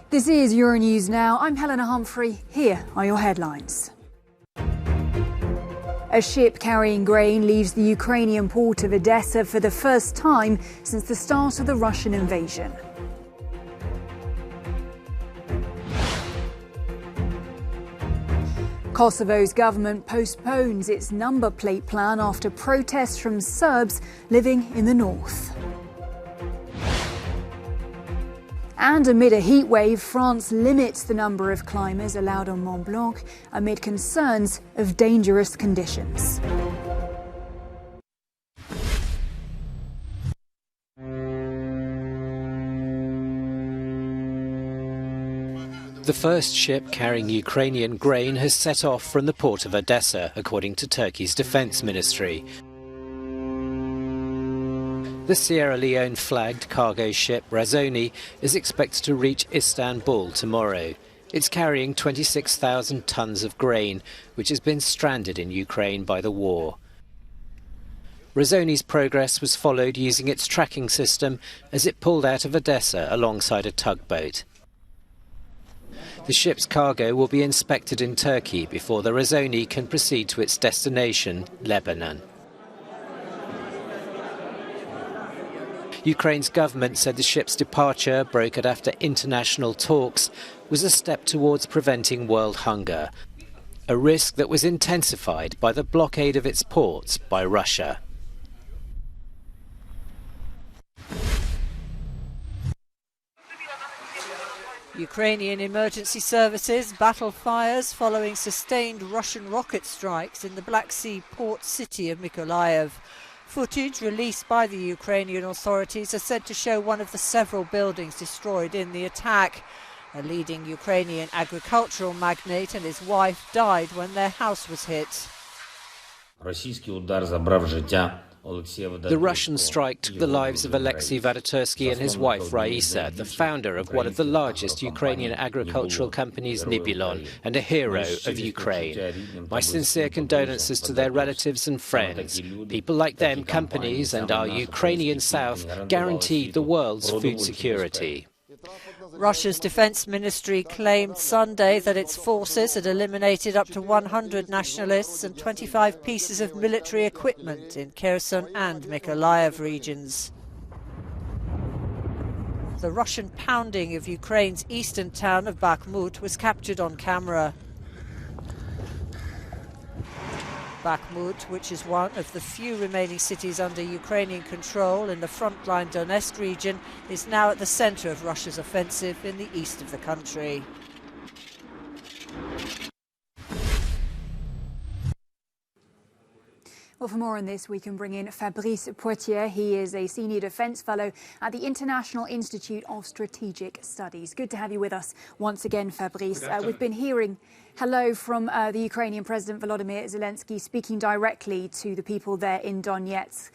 This is Euronews Now. I'm Helena Humphrey. Here are your headlines. A ship carrying grain leaves the Ukrainian port of Odessa for the first time since the start of the Russian invasion. Kosovo's government postpones its number plate plan after protests from Serbs living in the north. And amid a heat wave, France limits the number of climbers allowed on Mont Blanc amid concerns of dangerous conditions. The first ship carrying Ukrainian grain has set off from the port of Odessa, according to Turkey's defence ministry. The Sierra Leone-flagged cargo ship Razoni is expected to reach Istanbul tomorrow. It's carrying 26,000 tons of grain, which has been stranded in Ukraine by the war. Razoni's progress was followed using its tracking system as it pulled out of Odessa alongside a tugboat. The ship's cargo will be inspected in Turkey before the Razoni can proceed to its destination, Lebanon. Ukraine's government said the ship's departure, brokered after international talks, was a step towards preventing world hunger, a risk that was intensified by the blockade of its ports by Russia. Ukrainian emergency services battle fires following sustained Russian rocket strikes in the Black Sea port city of Mykolaiv. Footage released by the Ukrainian authorities is said to show one of the several buildings destroyed in the attack. A leading Ukrainian agricultural magnate and his wife died when their house was hit. The Russian strike took the lives of Alexei Vadatursky and his wife Raisa, the founder of one of the largest Ukrainian agricultural companies, Nibelon, and a hero of Ukraine. My sincere condolences to their relatives and friends. People like them, companies, and our Ukrainian South guaranteed the world's food security. Russia's defence ministry claimed Sunday that its forces had eliminated up to 100 nationalists and 25 pieces of military equipment in Kherson and Mykolaiv regions. The Russian pounding of Ukraine's eastern town of Bakhmut was captured on camera. Bakhmut, which is one of the few remaining cities under Ukrainian control in the frontline Donetsk region, is now at the centre of Russia's offensive in the east of the country. Well, for more on this, we can bring in Fabrice Poitier. He is a Senior Defence Fellow at the International Institute of Strategic Studies. Good to have you with us once again, Fabrice. We've been hearing hello from the Ukrainian President Volodymyr Zelensky speaking directly to the people there in Donetsk,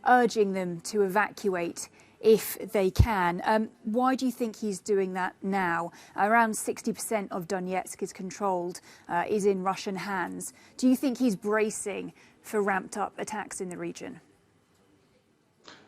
urging them to evacuate if they can. Why do you think he's doing that now? Around 60% of Donetsk is controlled, is in Russian hands. Do you think he's bracing for ramped up attacks in the region?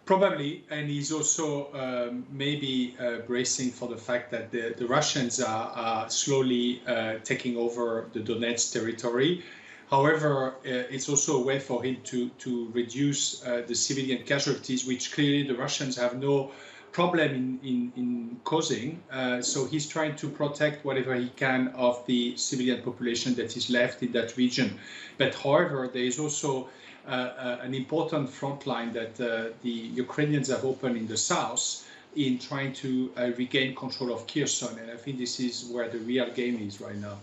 Probably, and he's also maybe bracing for the fact that the Russians are slowly taking over the Donetsk territory. However, it's also a way for him to reduce the civilian casualties, which clearly the Russians have no problem in causing. So he's trying to protect whatever he can of the civilian population that is left in that region. But however, there is also an important front line that the Ukrainians have opened in the south in trying to regain control of Kherson. And I think this is where the real game is right now.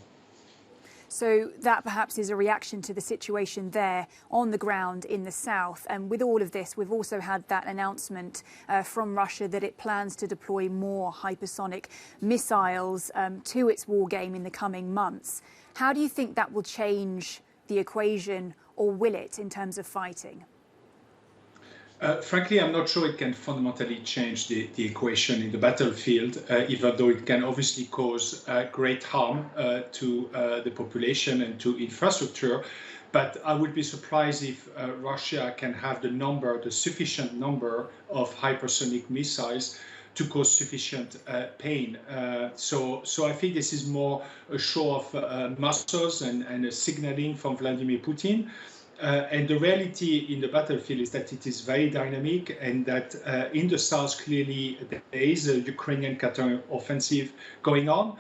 So that perhaps is a reaction to the situation there on the ground in the south. And with all of this, we've also had that announcement from Russia that it plans to deploy more hypersonic missiles to its war game in the coming months. How do you think that will change the equation, or will it, in terms of fighting? Frankly, I'm not sure it can fundamentally change the equation in the battlefield, even though it can obviously cause great harm to the population and to infrastructure. But I would be surprised if Russia can have the sufficient number of hypersonic missiles to cause sufficient pain. So I think this is more a show of muscles and a signaling from Vladimir Putin. And the reality in the battlefield is that it is very dynamic, and that in the south, clearly there is a Ukrainian counter-offensive going on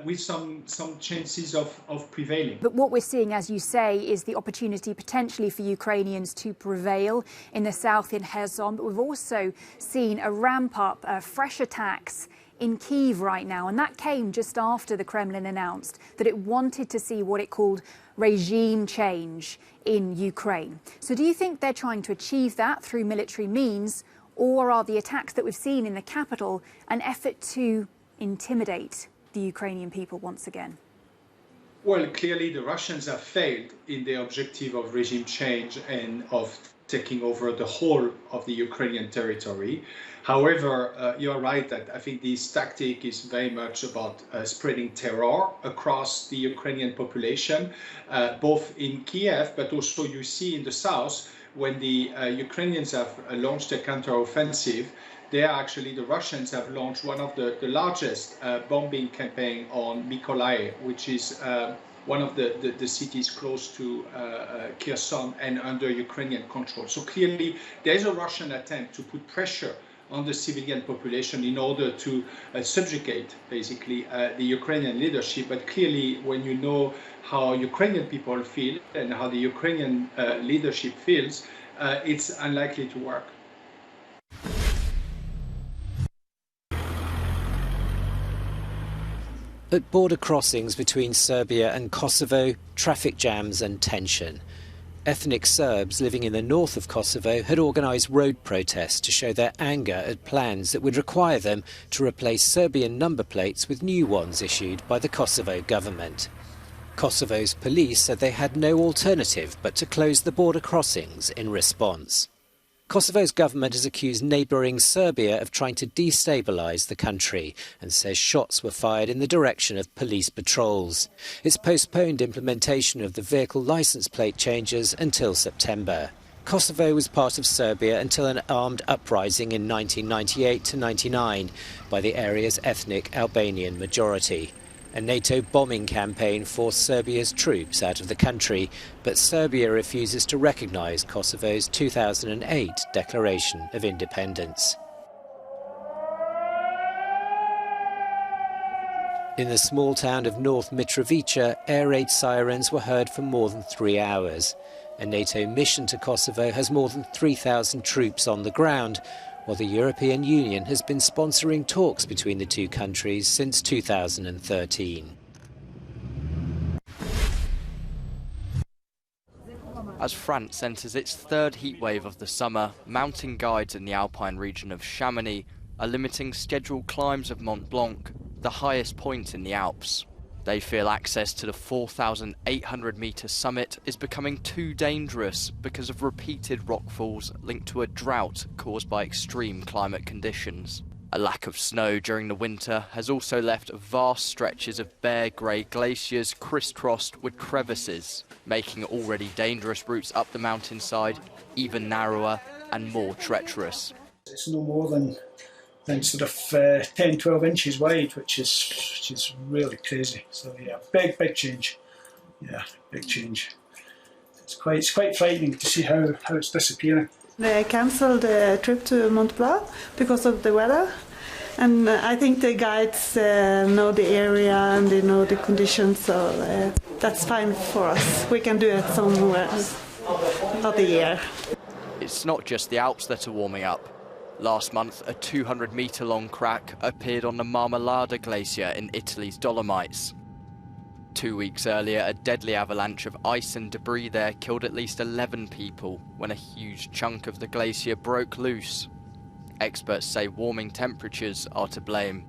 with some chances of prevailing. But what we're seeing, as you say, is the opportunity potentially for Ukrainians to prevail in the south in Kherson. But we've also seen a ramp up, fresh attacks in Kyiv right now, and that came just after the Kremlin announced that it wanted to see what it called regime change in Ukraine. So do you think they're trying to achieve that through military means, or are the attacks that we've seen in the capital an effort to intimidate the Ukrainian people once again? Well, clearly the Russians have failed in their objective of regime change and of taking over the whole of the Ukrainian territory. However, you're right that I think this tactic is very much about spreading terror across the Ukrainian population, both in Kiev, but also you see in the south, when the Ukrainians have launched a counter-offensive, the Russians have launched one of the largest bombing campaign on Mykolaiv, which is one of the cities close to Kherson and under Ukrainian control. So clearly there is a Russian attempt to put pressure on the civilian population in order to subjugate basically the Ukrainian leadership. But clearly when you know how Ukrainian people feel and how the Ukrainian leadership feels, it's unlikely to work. At border crossings between Serbia and Kosovo, traffic jams and tension. Ethnic Serbs living in the north of Kosovo had organised road protests to show their anger at plans that would require them to replace Serbian number plates with new ones issued by the Kosovo government. Kosovo's police said they had no alternative but to close the border crossings in response. Kosovo's government has accused neighbouring Serbia of trying to destabilise the country and says shots were fired in the direction of police patrols. It's postponed implementation of the vehicle licence plate changes until September. Kosovo was part of Serbia until an armed uprising in 1998 to 99 by the area's ethnic Albanian majority. A NATO bombing campaign forced Serbia's troops out of the country, but Serbia refuses to recognise Kosovo's 2008 declaration of independence. In the small town of North Mitrovica, air raid sirens were heard for more than 3 hours. A NATO mission to Kosovo has more than 3,000 troops on the ground, while the European Union has been sponsoring talks between the two countries since 2013. As France enters its third heatwave of the summer, mountain guides in the alpine region of Chamonix are limiting scheduled climbs of Mont Blanc, the highest point in the Alps. They feel access to the 4,800-metre summit is becoming too dangerous because of repeated rockfalls linked to a drought caused by extreme climate conditions. A lack of snow during the winter has also left vast stretches of bare grey glaciers crisscrossed with crevices, making already dangerous routes up the mountainside even narrower and more treacherous. It's no more than sort of 10, 12 inches wide, which is really crazy. So yeah, big change. Yeah, big change. It's quite frightening to see how it's disappearing. They cancelled the trip to Mont Blanc because of the weather, and I think the guides know the area and they know the conditions, so that's fine for us. We can do it somewhere else of the year. It's not just the Alps that are warming up. Last month, a 200-metre-long crack appeared on the Marmolada Glacier in Italy's Dolomites. 2 weeks earlier, a deadly avalanche of ice and debris there killed at least 11 people when a huge chunk of the glacier broke loose. Experts say warming temperatures are to blame.